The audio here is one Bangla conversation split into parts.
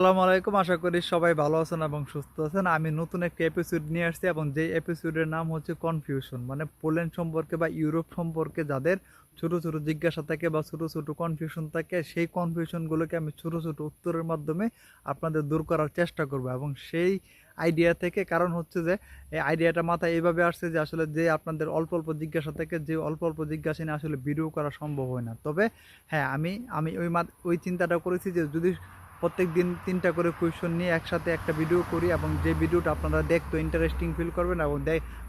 আসসালামু আলাইকুম। আশা করি সবাই ভালো আছেন এবং সুস্থ আছেন। আমি নতুন একটা এপিসোড নিয়ে আসছি এবং যেই এপিসোডের নাম হচ্ছে কনফিউশন। মানে পোল্যান্ড সম্পর্কে বা ইউরোপ সম্পর্কে যাদের ছোট, ছোট জিজ্ঞাসা থাকে বা ছোট, ছোট কনফিউশন থাকে, সেই কনফিউশনগুলোকে আমি ছোট, ছোট উত্তরের মাধ্যমে আপনাদের দূর করার চেষ্টা করব এবং সেই আইডিয়া থেকে কারণ হচ্ছে যে এই আইডিয়াটা মাথায় এভাবে আসছে যে আসলে যে আপনাদের অল্প, অল্প জিজ্ঞাসা থেকে যে অল্প, অল্প জিজ্ঞাসা নিয়ে আসলে ভিডিও করা সম্ভব হয় না। তবে হ্যাঁ, আমি ওই চিন্তাটা করেছি যে যদি প্রত্যেকদিন ৩টা করে কোয়েশ্চন নিয়ে একসাথে একটা ভিডিও করি এবং যে ভিডিওটা আপনারা দেখতে ইন্টারেস্টিং ফিল করবেন এবং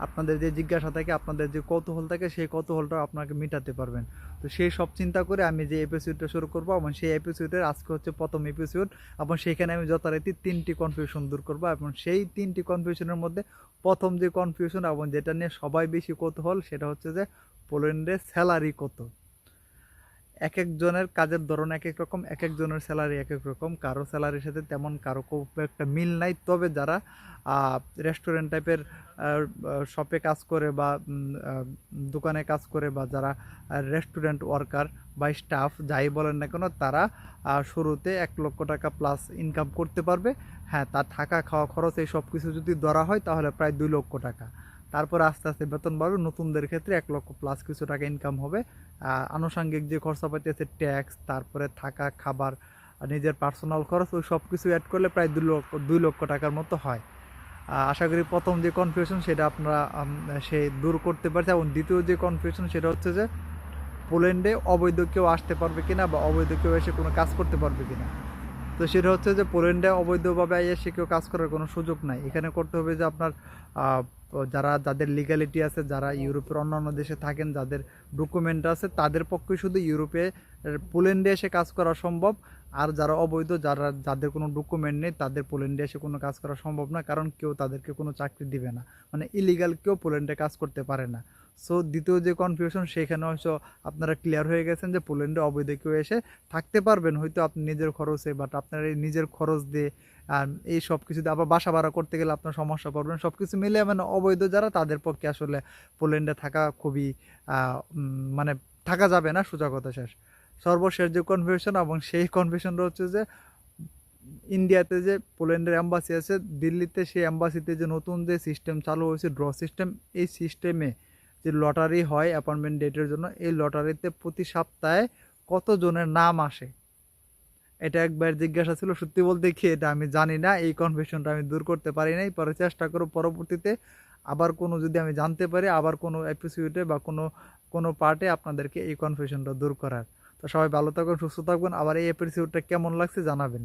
আপনাদের যে জিজ্ঞাসা থাকে, আপনাদের যে কৌতূহল থাকে, সেই কৌতূহলটা আপনাকে মেটাতে পারবেন। তো সেই সব চিন্তা করে আমি যে এপিসোডটা শুরু করব এবং সেই এপিসোডের আজকে হচ্ছে প্রথম এপিসোড এবং সেখানে আমি যথারীতি ৩টি কনফিউশন দূর করব এবং সেই ৩টি কনফিউশনের মধ্যে প্রথম যে কনফিউশন এবং যেটা নিয়ে সবাই বেশি কৌতূহল সেটা হচ্ছে যে পোল্যান্ডের স্যালারি কত। একেকজনের কাজের ধরন একেক রকম, একেকজনের স্যালারি একেক রকম। কারো স্যালারির সাথে তেমন কারো খুব একটা মিল নাই। তবে যারা রেস্টুরেন্ট টাইপের শপে কাজ করে বা দোকানে কাজ করে বা যারা রেস্টুরেন্ট ওয়ার্কার বা স্টাফ যাই বলেন না কেন, তারা শুরুতে ১,০০,০০০ টাকা প্লাস ইনকাম করতে পারবে। হ্যাঁ, তার থাকা, খাওয়া খরচ এই সব কিছু যদি ধরা হয় তাহলে প্রায় ২,০০,০০০ টাকা। তারপরে আস্তে, আস্তে বেতন বাড়বে। নতুনদের ক্ষেত্রে ১,০০,০০০ প্লাস কিছু টাকা ইনকাম হবে। আনুষঙ্গিক যে খরচাপাতি আছে, ট্যাক্স, তারপরে থাকা, খাবার, নিজের পার্সোনাল খরচ, ওই সব কিছু অ্যাড করলে প্রায় ২,০০,০০০ টাকার মতো হয়। আশা করি প্রথম যে কনফিউশন সেটা আপনারা সে দূর করতে পারছে এবং দ্বিতীয় যে কনফিউশন সেটা হচ্ছে যে পোল্যান্ডে অবৈধ কেউ আসতে পারবে কিনা বা অবৈধ কেউ এসে কোনো কাজ করতে পারবে কিনা। তো সেটা হচ্ছে যে পোল্যান্ডে অবৈধভাবে এসে কেউ কাজ করার কোনো সুযোগ নাই। এখানে করতে হবে যে আপনার যাদের লিগ্যালিটি আছে, যারা ইউরোপের অন্যান্য দেশে থাকেন, যাদের ডকুমেন্ট আছে, তাদের পক্ষে শুধু পোল্যান্ডে এসে কাজ করা সম্ভব। আর যারা অবৈধ, যাদের কোনো ডকুমেন্ট নেই, তাদের পোল্যান্ডে এসে কোনো কাজ করা সম্ভব না, কারণ কেউ তাদেরকে কোনো চাকরি দিবে না। মানে ইলিগাল কেউ পোল্যান্ডে কাজ করতে পারে না। সো দ্বিতীয় যে কনফিউশন সেখানে হয়তো আপনারা ক্লিয়ার হয়ে গেছেন যে পোল্যান্ডে অবৈধ কেউ এসে থাকতে পারবেন হয়তো আপনি নিজের খরচে, বাট আপনার এই নিজের খরচ দিয়ে এই সব কিছুতে আবার বাসা ভাড়া করতে গেলে আপনার সমস্যা পড়বেন। সব কিছু মিলে মানে অবৈধ যারা, তাদের পক্ষে আসলে পোল্যান্ডে থাকা খুবই মানে থাকা যাবে না, সোজা কথা শেষ। সর্বশেষ যে কনফিউশন এবং সেই কনফিউশনটা হচ্ছে যে ইন্ডিয়াতে যে পোল্যান্ডের অ্যাম্বাসি আছে দিল্লিতে, সেই অ্যাম্বাসিতে যে নতুন যে সিস্টেম চালু হয়েছে, ড্র সিস্টেম, এই সিস্টেমে যে লটারি হয় অ্যাপয়েন্টমেন্ট ডেটের জন্য, এই লটারিতে প্রতি সপ্তাহে কতজনের নাম আসে, এটা একবার জিজ্ঞাসা ছিল। সত্যি বলতে কি এটা আমি জানি না, এই কনফিউশনটা আমি দূর করতে পারি নাই। পরে চেষ্টা করব পরবর্তীতে আবার কোনো যদি আমি জানতে পারি আবার কোনো এপিসোডে বা কোনো পার্টে আপনাদেরকে এই কনফিউশনটা দূর করার। তো সবাই ভালো থাকবেন, সুস্থ থাকবেন। আবার এই এপিসোডটা কেমন লাগছে জানাবেন।